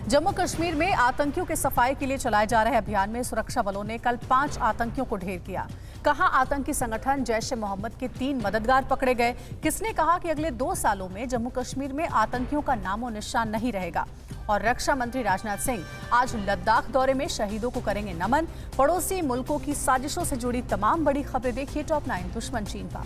जम्मू कश्मीर में आतंकियों के सफाई के लिए चलाए जा रहे अभियान में सुरक्षा बलों ने कल 5 आतंकियों को ढेर किया। कहा, आतंकी संगठन जैश ए मोहम्मद के 3 मददगार पकड़े गए। किसने कहा कि अगले 2 सालों में जम्मू कश्मीर में आतंकियों का नामो निशान नहीं रहेगा। और रक्षा मंत्री राजनाथ सिंह आज लद्दाख दौरे में शहीदों को करेंगे नमन। पड़ोसी मुल्कों की साजिशों से जुड़ी तमाम बड़ी खबरें देखिए टॉप 9 दुश्मन चीन का।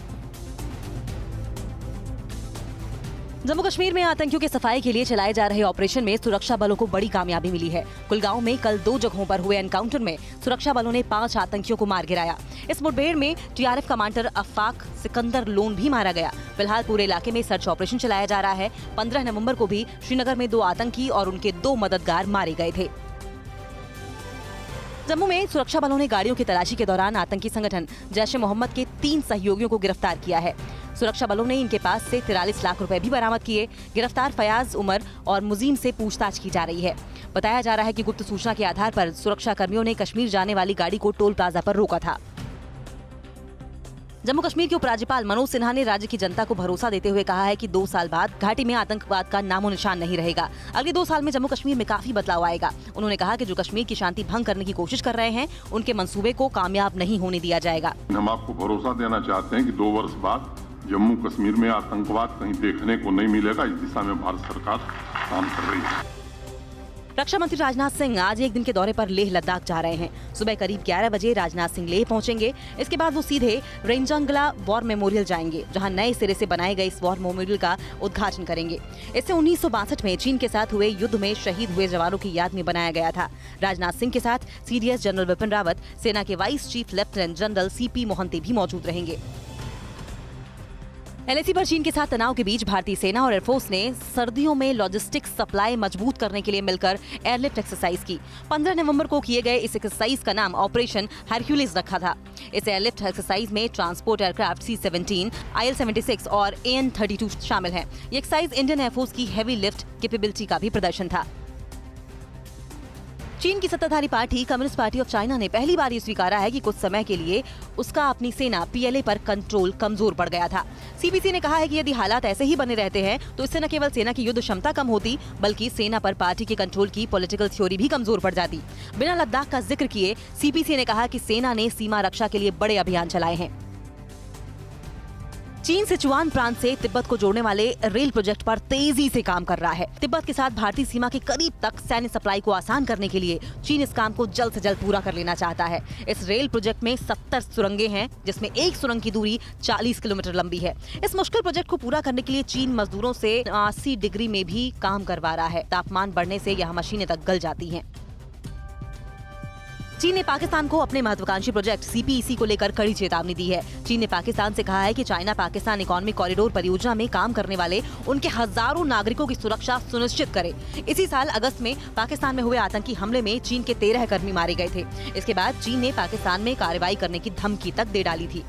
जम्मू कश्मीर में आतंकियों के सफाई के लिए चलाए जा रहे ऑपरेशन में सुरक्षा बलों को बड़ी कामयाबी मिली है। कुलगांव में कल 2 जगहों पर हुए एनकाउंटर में सुरक्षा बलों ने 5 आतंकियों को मार गिराया। इस मुठभेड़ में TRF commander Afaq Sikandar loan भी मारा गया। फिलहाल पूरे इलाके में सर्च ऑपरेशन चलाया जा रहा है। 15 नवंबर को भी श्रीनगर में 2 आतंकी और उनके 2 मददगार मारे गए थे। जम्मू में सुरक्षा बलों ने गाड़ियों की तलाशी के दौरान आतंकी संगठन जैश ए मोहम्मद के 3 सहयोगियों को गिरफ्तार किया है। सुरक्षा बलों ने इनके पास से 43 लाख रुपए भी बरामद किए। गिरफ्तार फयाज, उमर और मुजीम से पूछताछ की जा रही है। बताया जा रहा है कि गुप्त सूचना के आधार पर सुरक्षा कर्मियों ने कश्मीर जाने वाली गाड़ी को टोल प्लाजा पर रोका था। जम्मू कश्मीर के उपराज्यपाल मनोज सिन्हा ने राज्य की जनता को भरोसा देते हुए कहा है कि 2 साल बाद घाटी में आतंकवाद का नामो निशान नहीं रहेगा। अगले 2 साल में जम्मू कश्मीर में काफी बदलाव आएगा। उन्होंने कहा कि जो कश्मीर की शांति भंग करने की कोशिश कर रहे हैं, उनके मंसूबे को कामयाब नहीं होने दिया जाएगा। हम आपको भरोसा देना चाहते हैं कि 2 वर्ष बाद जम्मू कश्मीर में आतंकवाद कहीं देखने को नहीं मिलेगा। इस दिशा में भारत सरकार काम कर रही है। रक्षा मंत्री राजनाथ सिंह आज एक दिन के दौरे पर लेह लद्दाख जा रहे हैं। सुबह करीब 11 बजे राजनाथ सिंह लेह पहुंचेंगे। इसके बाद वो सीधे रेंजंगला वॉर मेमोरियल जाएंगे, जहां नए सिरे से बनाए गए इस वॉर मेमोरियल का उद्घाटन करेंगे। इसे 1962 में चीन के साथ हुए युद्ध में शहीद हुए जवानों की याद में बनाया गया था। राजनाथ सिंह के साथ सीडीएस जनरल विपिन रावत, सेना के vice chief lieutenant general CP Mohanty भी मौजूद रहेंगे। एलएसी पर चीन के साथ तनाव के बीच भारतीय सेना और एयरफोर्स ने सर्दियों में लॉजिस्टिक्स सप्लाई मजबूत करने के लिए मिलकर एयरलिफ्ट एक्सरसाइज की। 15 नवंबर को किए गए इस एक्सरसाइज का नाम ऑपरेशन हरक्यूलिस रखा था। इस एयरलिफ्ट एक्सरसाइज में ट्रांसपोर्ट एयरक्राफ्ट C-17, IL-76 और AN-32 शामिल हैं। ये एक्सरसाइज इंडियन एयरफोर्स की हेवी लिफ्ट कैपेबिलिटी का भी प्रदर्शन था। चीन की सत्ताधारी party communist party of China ने पहली बार ये स्वीकारा है कि कुछ समय के लिए उसका अपनी सेना PLA पर कंट्रोल कमजोर पड़ गया था। CPC ने कहा है कि यदि हालात ऐसे ही बने रहते हैं तो इससे न केवल सेना की युद्ध क्षमता कम होती, बल्कि सेना पर पार्टी के कंट्रोल की पॉलिटिकल थ्योरी भी कमजोर पड़ जाती। बिना लद्दाख का जिक्र किए CPC ने कहा कि सेना ने सीमा रक्षा के लिए बड़े अभियान चलाए हैं। चीन सिचुआन प्रांत से तिब्बत को जोड़ने वाले रेल प्रोजेक्ट पर तेजी से काम कर रहा है। तिब्बत के साथ भारतीय सीमा के करीब तक सैन्य सप्लाई को आसान करने के लिए चीन इस काम को जल्द से जल्द पूरा कर लेना चाहता है। इस रेल प्रोजेक्ट में 70 सुरंगें हैं, जिसमें एक सुरंग की दूरी 40 किलोमीटर लंबी है। इस मुश्किल प्रोजेक्ट को पूरा करने के लिए चीन मजदूरों से 80 डिग्री में भी काम करवा रहा है। तापमान बढ़ने से यह मशीनें तक गल जाती हैं। चीन ने पाकिस्तान को अपने महत्वाकांक्षी प्रोजेक्ट CPEC को लेकर कड़ी चेतावनी दी है। चीन ने पाकिस्तान से कहा है कि चाइना पाकिस्तान इकोनॉमिक कॉरिडोर परियोजना में काम करने वाले उनके हजारों नागरिकों की सुरक्षा सुनिश्चित करे। इसी साल अगस्त में पाकिस्तान में हुए आतंकी हमले में चीन के 13 कर्मी मारे गए थे। इसके बाद चीन ने पाकिस्तान में कार्रवाई करने की धमकी तक दे डाली थी।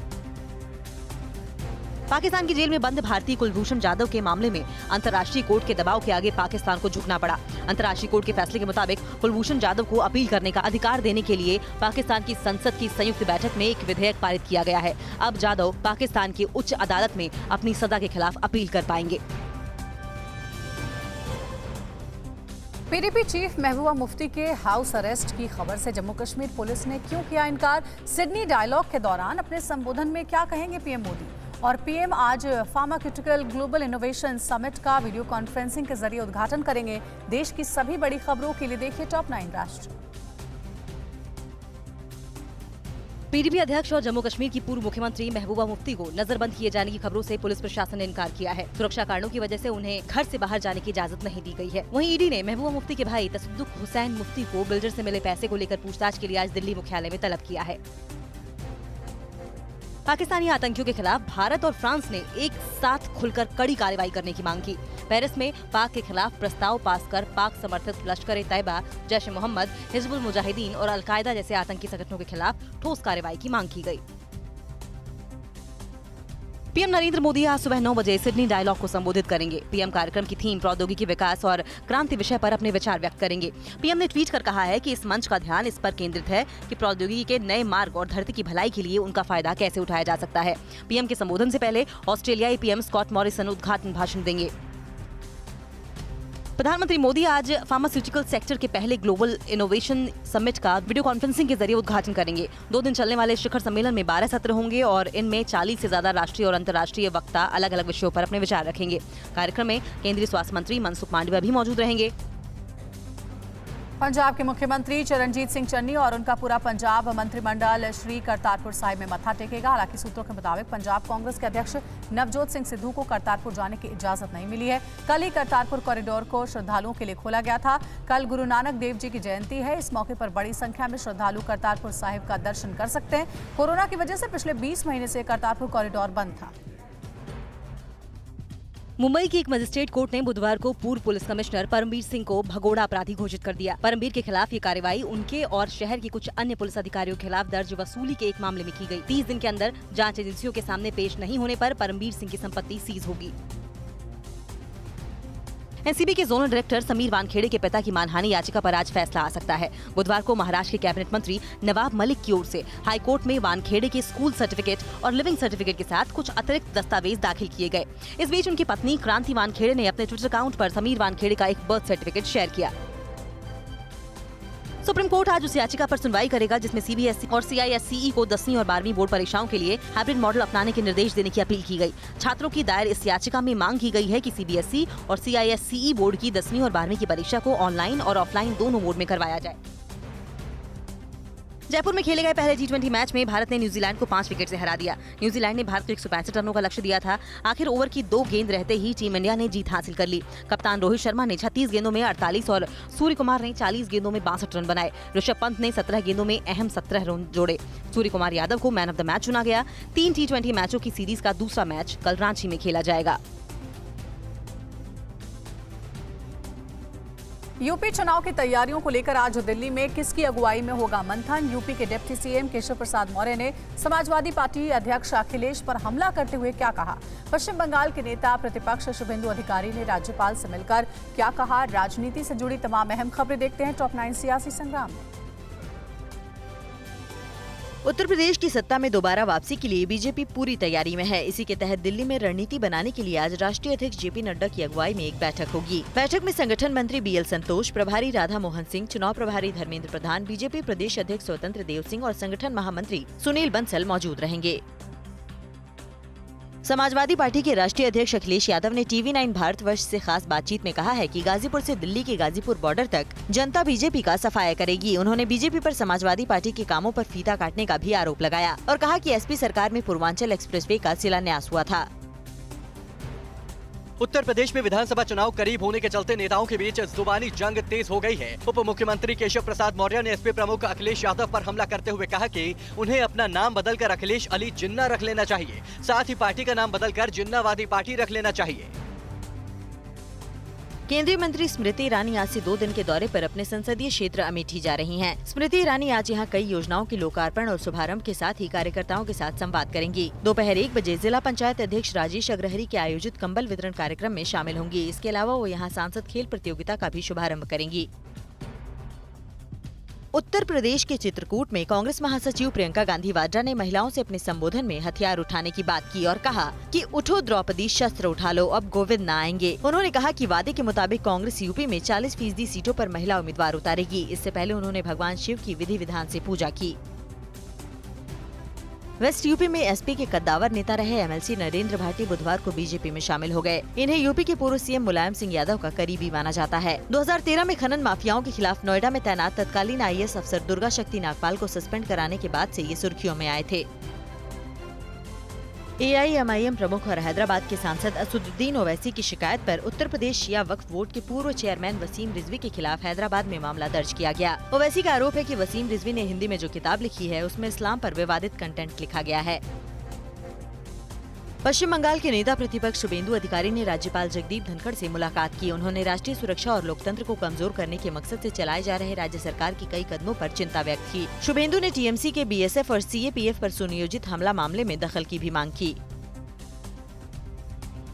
पाकिस्तान की जेल में बंद भारतीय कुलभूषण जाधव के मामले में अंतर्राष्ट्रीय कोर्ट के दबाव के आगे पाकिस्तान को झुकना पड़ा। अंतर्राष्ट्रीय कोर्ट के फैसले के मुताबिक कुलभूषण जाधव को अपील करने का अधिकार देने के लिए पाकिस्तान की संसद की संयुक्त बैठक में एक विधेयक पारित किया गया है। अब जाधव पाकिस्तान की उच्च अदालत में अपनी सजा के खिलाफ अपील कर पाएंगे। PDP चीफ महबूबा मुफ्ती के हाउस अरेस्ट की खबर से जम्मू कश्मीर पुलिस ने क्यों किया इनकार? सिडनी डायलॉग के दौरान अपने संबोधन में क्या कहेंगे पीएम मोदी? और पीएम आज फार्मास्यूटिकल ग्लोबल इनोवेशन समिट का वीडियो कॉन्फ्रेंसिंग के जरिए उद्घाटन करेंगे। देश की सभी बड़ी खबरों के लिए देखिए टॉप 9 राष्ट्र। PDP अध्यक्ष और जम्मू कश्मीर की पूर्व मुख्यमंत्री महबूबा मुफ्ती को नजरबंद किए जाने की खबरों से पुलिस प्रशासन ने इनकार किया है। सुरक्षा कारणों की वजह से उन्हें घर से बाहर जाने की इजाजत नहीं दी गई है। वहीं ईडी ने महबूबा मुफ्ती के भाई तसद्दुक हुसैन मुफ्ती को बिल्डर से मिले पैसे को लेकर पूछताछ के लिए आज दिल्ली मुख्यालय में तलब किया है। पाकिस्तानी आतंकियों के खिलाफ भारत और फ्रांस ने एक साथ खुलकर कड़ी कार्रवाई करने की मांग की। पेरिस में पाक के खिलाफ प्रस्ताव पास कर पाक समर्थित लश्कर-ए-तैयबा, जैश ए मोहम्मद, हिजबुल मुजाहिदीन और अल-कायदा जैसे आतंकी संगठनों के खिलाफ ठोस कार्रवाई की मांग की गई। पीएम नरेंद्र मोदी आज सुबह 9 बजे सिडनी डायलॉग को संबोधित करेंगे। पीएम कार्यक्रम की थीम प्रौद्योगिकी विकास और क्रांति विषय पर अपने विचार व्यक्त करेंगे। पीएम ने ट्वीट कर कहा है कि इस मंच का ध्यान इस पर केंद्रित है कि प्रौद्योगिकी के नए मार्ग और धरती की भलाई के लिए उनका फायदा कैसे उठाया जा सकता है। पीएम के संबोधन से पहले ऑस्ट्रेलियाई पीएम स्कॉट मॉरिसन उद्घाटन भाषण देंगे। प्रधानमंत्री मोदी आज फार्मास्यूटिकल सेक्टर के पहले ग्लोबल इनोवेशन समिट का वीडियो कॉन्फ्रेंसिंग के जरिए उद्घाटन करेंगे। 2 दिन चलने वाले शिखर सम्मेलन में 12 सत्र होंगे और इनमें 40 से ज्यादा राष्ट्रीय और अंतर्राष्ट्रीय वक्ता अलग अलग विषयों पर अपने विचार रखेंगे। कार्यक्रम में केंद्रीय स्वास्थ्य मंत्री मनसुख मांडविया भी मौजूद रहेंगे। पंजाब के मुख्यमंत्री चरणजीत सिंह चन्नी और उनका पूरा पंजाब मंत्रिमंडल श्री करतारपुर साहिब में मत्था टेकेगा। हालांकि सूत्रों के मुताबिक पंजाब कांग्रेस के अध्यक्ष नवजोत सिंह सिद्धू को करतारपुर जाने की इजाजत नहीं मिली है। कल ही करतारपुर कॉरिडोर को श्रद्धालुओं के लिए खोला गया था। कल गुरु नानक देव जी की जयंती है। इस मौके पर बड़ी संख्या में श्रद्धालु करतारपुर साहिब का दर्शन कर सकते हैं। कोरोना की वजह से पिछले 20 महीने से करतारपुर कॉरिडोर बंद था। मुंबई की एक मजिस्ट्रेट कोर्ट ने बुधवार को पूर्व पुलिस कमिश्नर परमवीर सिंह को भगोड़ा अपराधी घोषित कर दिया। परमवीर के खिलाफ ये कार्रवाई उनके और शहर के कुछ अन्य पुलिस अधिकारियों के खिलाफ दर्ज वसूली के एक मामले में की गई। 30 दिन के अंदर जांच एजेंसियों के सामने पेश नहीं होने पर परमवीर सिंह की संपत्ति सीज होगी। एनसीबी के जोनल डायरेक्टर समीर वानखेड़े के पिता की मानहानि याचिका पर आज फैसला आ सकता है। बुधवार को महाराष्ट्र के कैबिनेट मंत्री नवाब मलिक की ओर से हाई कोर्ट में वानखेड़े के स्कूल सर्टिफिकेट और लिविंग सर्टिफिकेट के साथ कुछ अतिरिक्त दस्तावेज दाखिल किए गए। इस बीच उनकी पत्नी क्रांति वानखेड़े ने अपने ट्विटर अकाउंट पर समीर वानखेड़े का एक बर्थ सर्टिफिकेट शेयर किया। सुप्रीम कोर्ट आज उस याचिका पर सुनवाई करेगा जिसमें सीबीएसई और सीआईएससीई को 10वीं और 12वीं बोर्ड परीक्षाओं के लिए हाइब्रिड मॉडल अपनाने के निर्देश देने की अपील की गई। छात्रों की दायर इस याचिका में मांग की गई है कि सीबीएसई और सीआईएससीई बोर्ड की 10वीं और 12वीं की परीक्षा को ऑनलाइन और ऑफलाइन दोनों मोड में करवाया जाए। जयपुर में खेले गए पहले T20 मैच में भारत ने न्यूजीलैंड को 5 विकेट से हरा दिया। न्यूजीलैंड ने भारत को 165 रनों का लक्ष्य दिया था। आखिर ओवर की 2 गेंद रहते ही टीम इंडिया ने जीत हासिल कर ली। कप्तान रोहित शर्मा ने 36 गेंदों में 48 और सूर्य कुमार ने 40 गेंदों में 62 रन बनाए। ऋषभ पंत ने 17 गेंदों में अहम 17 रन जोड़े। सूर्य कुमार यादव को मैन ऑफ द मैच चुना गया। 3 T20 मैचों की सीरीज का दूसरा मैच कल रांची में खेला जाएगा। यूपी चुनाव की तैयारियों को लेकर आज दिल्ली में किसकी अगुवाई में होगा मंथन। यूपी के डिप्टी सीएम केशव प्रसाद मौर्य ने समाजवादी पार्टी अध्यक्ष अखिलेश पर हमला करते हुए क्या कहा। पश्चिम बंगाल के नेता प्रतिपक्ष शुभेंदु अधिकारी ने राज्यपाल से मिलकर क्या कहा। राजनीति से जुड़ी तमाम अहम खबरें देखते हैं टॉप 9 सियासी संग्राम में। उत्तर प्रदेश की सत्ता में दोबारा वापसी के लिए बीजेपी पूरी तैयारी में है। इसी के तहत दिल्ली में रणनीति बनाने के लिए आज राष्ट्रीय अध्यक्ष जेपी नड्डा की अगुवाई में एक बैठक होगी। बैठक में संगठन मंत्री बीएल संतोष, प्रभारी राधा मोहन सिंह, चुनाव प्रभारी धर्मेंद्र प्रधान, बीजेपी प्रदेश अध्यक्ष स्वतंत्र देव सिंह और संगठन महामंत्री सुनील बंसल मौजूद रहेंगे। समाजवादी पार्टी के राष्ट्रीय अध्यक्ष अखिलेश यादव ने TV9 भारतवर्ष से खास बातचीत में कहा है कि गाजीपुर से दिल्ली के गाजीपुर बॉर्डर तक जनता बीजेपी का सफाया करेगी। उन्होंने बीजेपी पर समाजवादी पार्टी के कामों पर फीता काटने का भी आरोप लगाया और कहा कि एसपी सरकार में पूर्वांचल एक्सप्रेसवे का शिलान्यास हुआ था। उत्तर प्रदेश में विधानसभा चुनाव करीब होने के चलते नेताओं के बीच जुबानी जंग तेज हो गई है। उप मुख्यमंत्री केशव प्रसाद मौर्य ने एसपी प्रमुख अखिलेश यादव पर हमला करते हुए कहा कि उन्हें अपना नाम बदलकर अखिलेश अली जिन्ना रख लेना चाहिए। साथ ही पार्टी का नाम बदलकर जिन्नावादी पार्टी रख लेना चाहिए। केंद्रीय मंत्री स्मृति ईरानी आज से 2 दिन के दौरे पर अपने संसदीय क्षेत्र अमेठी जा रही हैं। स्मृति ईरानी आज यहां कई योजनाओं के लोकार्पण और शुभारंभ के साथ ही कार्यकर्ताओं के साथ संवाद करेंगी। दोपहर 1 बजे जिला पंचायत अध्यक्ष राजेश अग्रहरी के आयोजित कंबल वितरण कार्यक्रम में शामिल होंगी। इसके अलावा वो यहां सांसद खेल प्रतियोगिता का भी शुभारंभ करेंगी। उत्तर प्रदेश के चित्रकूट में कांग्रेस महासचिव प्रियंका गांधी वाड्रा ने महिलाओं से अपने संबोधन में हथियार उठाने की बात की और कहा कि उठो द्रौपदी, शस्त्र उठा लो, अब गोविंद न आएंगे। उन्होंने कहा कि वादे के मुताबिक कांग्रेस यूपी में 40% सीटों पर महिला उम्मीदवार उतारेगी। इससे पहले उन्होंने भगवान शिव की विधि विधान से पूजा की। वेस्ट यूपी में एसपी के कद्दावर नेता रहे एमएलसी नरेंद्र भाटी बुधवार को बीजेपी में शामिल हो गए। इन्हें यूपी के पूर्व सीएम मुलायम सिंह यादव का करीबी माना जाता है। 2013 में खनन माफियाओं के खिलाफ नोएडा में तैनात तत्कालीन आईएएस अफसर दुर्गा शक्ति नागपाल को सस्पेंड कराने के बाद से ये सुर्खियों में आए थे। एआईएमआईएम प्रमुख और हैदराबाद के सांसद असदुद्दीन ओवैसी की शिकायत पर उत्तर प्रदेश शिया वक्फ बोर्ड के पूर्व चेयरमैन वसीम रिजवी के खिलाफ हैदराबाद में मामला दर्ज किया गया। ओवैसी का आरोप है कि वसीम रिजवी ने हिंदी में जो किताब लिखी है उसमें इस्लाम पर विवादित कंटेंट लिखा गया है। पश्चिम बंगाल के नेता प्रतिपक्ष शुभेंदु अधिकारी ने राज्यपाल जगदीप धनखड़ से मुलाकात की। उन्होंने राष्ट्रीय सुरक्षा और लोकतंत्र को कमजोर करने के मकसद से चलाए जा रहे राज्य सरकार की कई कदमों पर चिंता व्यक्त की। शुभेंदु ने टीएमसी के बीएसएफ और सीएपीएफ पर सुनियोजित हमला मामले में दखल की भी मांग की।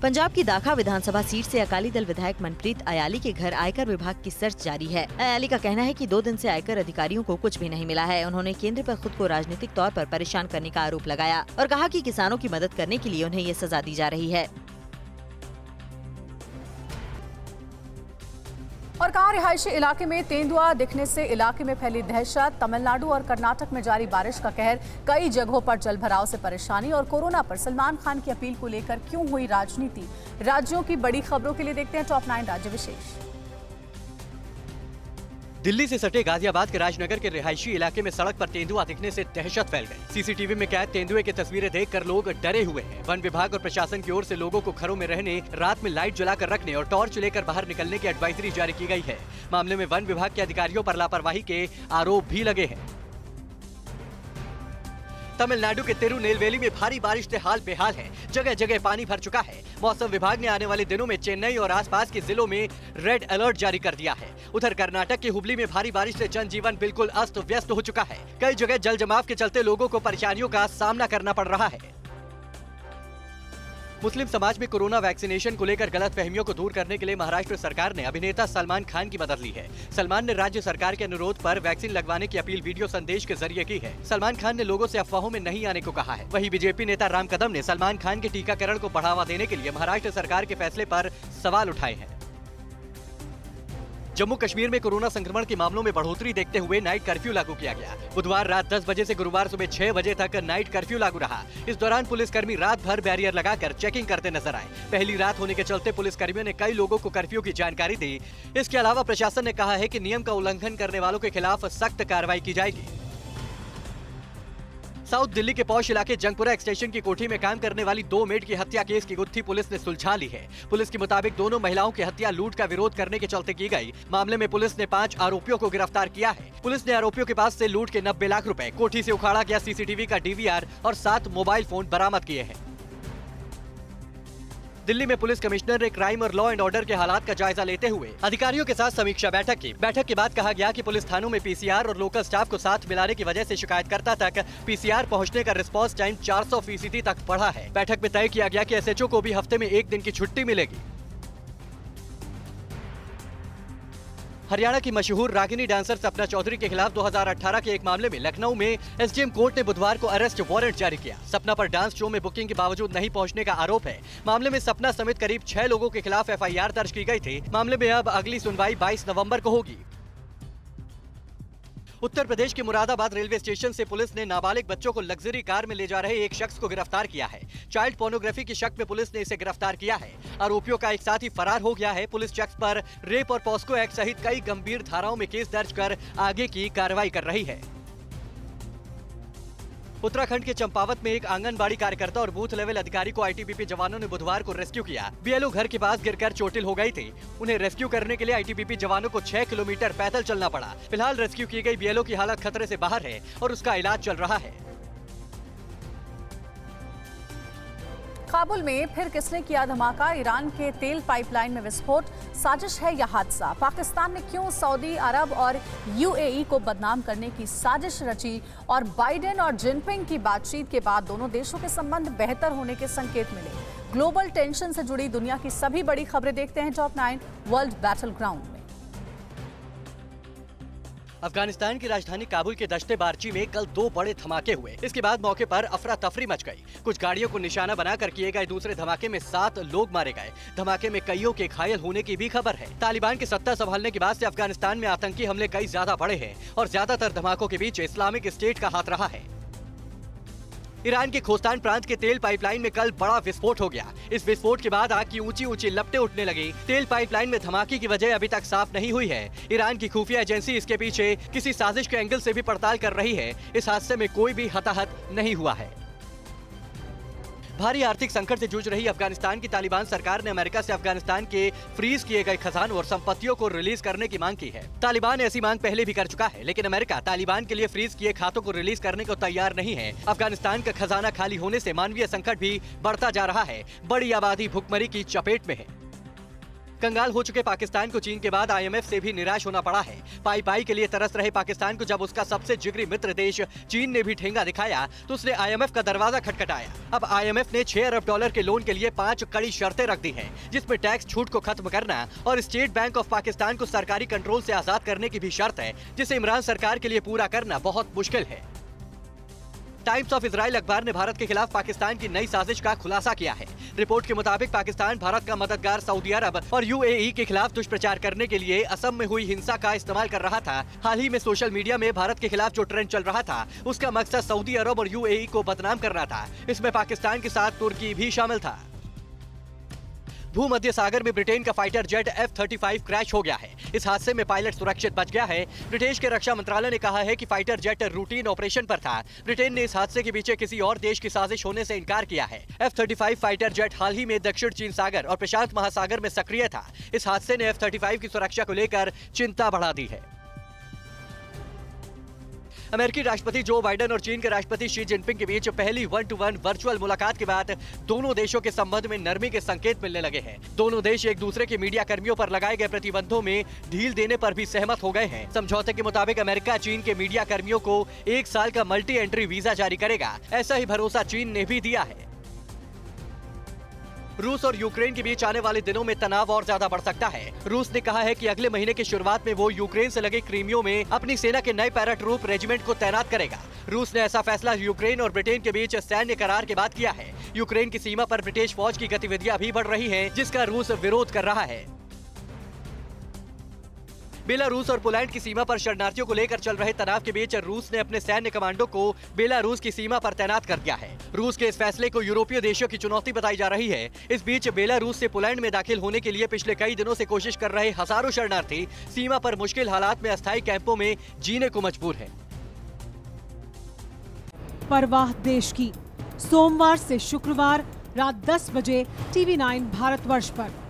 पंजाब की दाखा विधानसभा सीट से अकाली दल विधायक मनप्रीत अयाली के घर आयकर विभाग की सर्च जारी है। अयाली का कहना है कि 2 दिन से आयकर अधिकारियों को कुछ भी नहीं मिला है। उन्होंने केंद्र पर खुद को राजनीतिक तौर पर परेशान करने का आरोप लगाया और कहा कि किसानों की मदद करने के लिए उन्हें ये सजा दी जा रही है। और कहा रिहायशी इलाके में तेंदुआ दिखने से इलाके में फैली दहशत। तमिलनाडु और कर्नाटक में जारी बारिश का कहर, कई जगहों पर जलभराव से परेशानी। और कोरोना पर सलमान खान की अपील को लेकर क्यों हुई राजनीति। राज्यों की बड़ी खबरों के लिए देखते हैं टॉप 9 राज्य विशेष। दिल्ली से सटे गाजियाबाद के राजनगर के रिहायशी इलाके में सड़क पर तेंदुआ दिखने से दहशत फैल गई। सीसीटीवी में कैद तेंदुए की तस्वीरें देखकर लोग डरे हुए हैं। वन विभाग और प्रशासन की ओर से लोगों को घरों में रहने, रात में लाइट जलाकर रखने और टॉर्च लेकर बाहर निकलने की एडवाइजरी जारी की गई है। मामले में वन विभाग के अधिकारियों पर लापरवाही के आरोप भी लगे हैं। तमिलनाडु के तिरुनेलवेली में भारी बारिश से हाल बेहाल है। जगह जगह पानी भर चुका है। मौसम विभाग ने आने वाले दिनों में चेन्नई और आसपास के जिलों में रेड अलर्ट जारी कर दिया है। उधर कर्नाटक के हुबली में भारी बारिश से जनजीवन बिल्कुल अस्त व्यस्त हो चुका है। कई जगह जल जमाव के चलते लोगों को परेशानियों का सामना करना पड़ रहा है। मुस्लिम समाज में कोरोना वैक्सीनेशन को लेकर गलतफहमियों को दूर करने के लिए महाराष्ट्र सरकार ने अभिनेता सलमान खान की मदद ली है। सलमान ने राज्य सरकार के अनुरोध पर वैक्सीन लगवाने की अपील वीडियो संदेश के जरिए की है। सलमान खान ने लोगों से अफवाहों में नहीं आने को कहा है। वहीं बीजेपी नेता राम कदम ने सलमान खान के टीकाकरण को बढ़ावा देने के लिए महाराष्ट्र सरकार के फैसले पर सवाल उठाए हैं। जम्मू कश्मीर में कोरोना संक्रमण के मामलों में बढ़ोतरी देखते हुए नाइट कर्फ्यू लागू किया गया। बुधवार रात 10 बजे से गुरुवार सुबह 6 बजे तक नाइट कर्फ्यू लागू रहा। इस दौरान पुलिसकर्मी रात भर बैरियर लगाकर चेकिंग करते नजर आए। पहली रात होने के चलते पुलिसकर्मियों ने कई लोगों को कर्फ्यू की जानकारी दी। इसके अलावा प्रशासन ने कहा है कि नियम का उल्लंघन करने वालों के खिलाफ सख्त कार्रवाई की जाएगी। साउथ दिल्ली के पौष इलाके जंगपुरा एक्सटेंशन की कोठी में काम करने वाली 2 मेड की हत्या केस की गुत्थी पुलिस ने सुलझा ली है। पुलिस के मुताबिक दोनों महिलाओं की हत्या लूट का विरोध करने के चलते की गई। मामले में पुलिस ने 5 आरोपियों को गिरफ्तार किया है। पुलिस ने आरोपियों के पास से लूट के 90 लाख रुपए, कोठी से उखाड़ा गया सीसीटीवी का डीवीआर और 7 मोबाइल फोन बरामद किए हैं। दिल्ली में पुलिस कमिश्नर ने क्राइम और लॉ एंड ऑर्डर के हालात का जायजा लेते हुए अधिकारियों के साथ समीक्षा बैठक की। बैठक के बाद कहा गया कि पुलिस थानों में पीसीआर और लोकल स्टाफ को साथ मिलाने की वजह से शिकायतकर्ता तक पीसीआर पहुंचने का रिस्पांस टाइम 400% तक बढ़ा है। बैठक में तय किया गया कि एसएचओ को भी हफ्ते में 1 दिन की छुट्टी मिलेगी। हरियाणा की मशहूर रागिनी डांसर सपना चौधरी के खिलाफ 2018 के एक मामले में लखनऊ में एसडीएम कोर्ट ने बुधवार को अरेस्ट वारंट जारी किया। सपना पर डांस शो में बुकिंग के बावजूद नहीं पहुंचने का आरोप है। मामले में सपना समेत करीब 6 लोगों के खिलाफ एफआईआर दर्ज की गई थी। मामले में अब अगली सुनवाई 22 नवंबर को होगी। उत्तर प्रदेश के मुरादाबाद रेलवे स्टेशन से पुलिस ने नाबालिग बच्चों को लग्जरी कार में ले जा रहे एक शख्स को गिरफ्तार किया है। चाइल्ड पोर्नोग्राफी की शक में पुलिस ने इसे गिरफ्तार किया है। आरोपियों का एक साथी फरार हो गया है। पुलिस शख्स पर रेप और पॉस्को एक्ट सहित कई गंभीर धाराओं में केस दर्ज कर आगे की कार्रवाई कर रही है। उत्तराखंड के चंपावत में एक आंगनबाड़ी कार्यकर्ता और बूथ लेवल अधिकारी को आईटीबीपी जवानों ने बुधवार को रेस्क्यू किया। बीएलओ घर के पास गिरकर चोटिल हो गई थी। उन्हें रेस्क्यू करने के लिए आईटीबीपी जवानों को 6 किलोमीटर पैदल चलना पड़ा। फिलहाल रेस्क्यू की गई बीएलओ की हालत खतरे से बाहर है और उसका इलाज चल रहा है। काबुल में फिर किसने किया धमाका। ईरान के तेल पाइपलाइन में विस्फोट, साजिश है या हादसा। पाकिस्तान ने क्यों सऊदी अरब और यूएई को बदनाम करने की साजिश रची। और बाइडेन और जिनपिंग की बातचीत के बाद दोनों देशों के संबंध बेहतर होने के संकेत मिले। ग्लोबल टेंशन से जुड़ी दुनिया की सभी बड़ी खबरें देखते हैं टॉप 9 वर्ल्ड बैटल ग्राउंड में। अफगानिस्तान की राजधानी काबुल के दश्ते बारची में कल 2 बड़े धमाके हुए। इसके बाद मौके पर अफरा तफरी मच गई। कुछ गाड़ियों को निशाना बनाकर किए गए दूसरे धमाके में 7 लोग मारे गए। धमाके में कईयों के घायल होने की भी खबर है। तालिबान की सत्ता संभालने के बाद से अफगानिस्तान में आतंकी हमले कई ज्यादा बढ़े हैं और ज्यादातर धमाकों के बीच इस्लामिक स्टेट का हाथ रहा है। ईरान के खोस्तान प्रांत के तेल पाइपलाइन में कल बड़ा विस्फोट हो गया। इस विस्फोट के बाद आग की ऊंची ऊंची लपटें उठने लगी। तेल पाइपलाइन में धमाके की वजह अभी तक साफ नहीं हुई है। ईरान की खुफिया एजेंसी इसके पीछे किसी साजिश के एंगल से भी पड़ताल कर रही है। इस हादसे में कोई भी हताहत नहीं हुआ है। भारी आर्थिक संकट से जूझ रही अफगानिस्तान की तालिबान सरकार ने अमेरिका से अफगानिस्तान के फ्रीज किए गए खजानों और संपत्तियों को रिलीज करने की मांग की है। तालिबान ऐसी मांग पहले भी कर चुका है, लेकिन अमेरिका तालिबान के लिए फ्रीज किए खातों को रिलीज करने को तैयार नहीं है। अफगानिस्तान का खजाना खाली होने से मानवीय संकट भी बढ़ता जा रहा है। बड़ी आबादी भुखमरी की चपेट में है। कंगाल हो चुके पाकिस्तान को चीन के बाद आईएमएफ से भी निराश होना पड़ा है। पाई के लिए तरस रहे पाकिस्तान को जब उसका सबसे जिगरी मित्र देश चीन ने भी ठेंगा दिखाया तो उसने आईएमएफ का दरवाजा खटखटाया। अब आईएमएफ ने $6 अरब के लोन के लिए 5 कड़ी शर्तें रख दी हैं, जिसमें टैक्स छूट को खत्म करना और स्टेट बैंक ऑफ पाकिस्तान को सरकारी कंट्रोल से आजाद करने की भी शर्त है, जिसे इमरान सरकार के लिए पूरा करना बहुत मुश्किल है। टाइम्स ऑफ इजराइल अखबार ने भारत के खिलाफ पाकिस्तान की नई साजिश का खुलासा किया है। रिपोर्ट के मुताबिक पाकिस्तान भारत का मददगार सऊदी अरब और यूएई के खिलाफ दुष्प्रचार करने के लिए असम में हुई हिंसा का इस्तेमाल कर रहा था। हाल ही में सोशल मीडिया में भारत के खिलाफ जो ट्रेंड चल रहा था, उसका मकसद सऊदी अरब और यूएई को बदनाम करना था। इसमें पाकिस्तान के साथ तुर्की भी शामिल था। भूमध्य सागर में ब्रिटेन का फाइटर जेट F-35 क्रैश हो गया है। इस हादसे में पायलट सुरक्षित बच गया है। ब्रिटिश के रक्षा मंत्रालय ने कहा है कि फाइटर जेट रूटीन ऑपरेशन पर था। ब्रिटेन ने इस हादसे के पीछे किसी और देश की साजिश होने से इनकार किया है। F-35 फाइटर जेट हाल ही में दक्षिण चीन सागर और प्रशांत महासागर में सक्रिय था। इस हादसे ने F-35 की सुरक्षा को लेकर चिंता बढ़ा दी है। अमेरिकी राष्ट्रपति जो बाइडेन और चीन के राष्ट्रपति शी जिनपिंग के बीच पहली 1-to-1 वर्चुअल मुलाकात के बाद दोनों देशों के संबंध में नरमी के संकेत मिलने लगे हैं। दोनों देश एक दूसरे के मीडिया कर्मियों पर लगाए गए प्रतिबंधों में ढील देने पर भी सहमत हो गए हैं। समझौते के मुताबिक अमेरिका चीन के मीडिया कर्मियों को 1 साल का मल्टी एंट्री वीजा जारी करेगा। ऐसा ही भरोसा चीन ने भी दिया है। रूस और यूक्रेन के बीच आने वाले दिनों में तनाव और ज्यादा बढ़ सकता है। रूस ने कहा है कि अगले महीने की शुरुआत में वो यूक्रेन से लगे क्रीमियो में अपनी सेना के नए पैराट्रूप रेजिमेंट को तैनात करेगा। रूस ने ऐसा फैसला यूक्रेन और ब्रिटेन के बीच सैन्य करार के बाद किया है। यूक्रेन की सीमा पर ब्रिटिश फौज की गतिविधियां भी बढ़ रही हैं, जिसका रूस विरोध कर रहा है। बेलारूस और पोलैंड की सीमा पर शरणार्थियों को लेकर चल रहे तनाव के बीच रूस ने अपने सैन्य कमांडो को बेलारूस की सीमा पर तैनात कर दिया है। रूस के इस फैसले को यूरोपीय देशों की चुनौती बताई जा रही है। इस बीच बेलारूस से पोलैंड में दाखिल होने के लिए पिछले कई दिनों से कोशिश कर रहे हजारों शरणार्थी सीमा पर मुश्किल हालात में अस्थायी कैंपों में जीने को मजबूर है। परवाह देश की, सोमवार से शुक्रवार रात 10 बजे TV9 भारतवर्ष पर।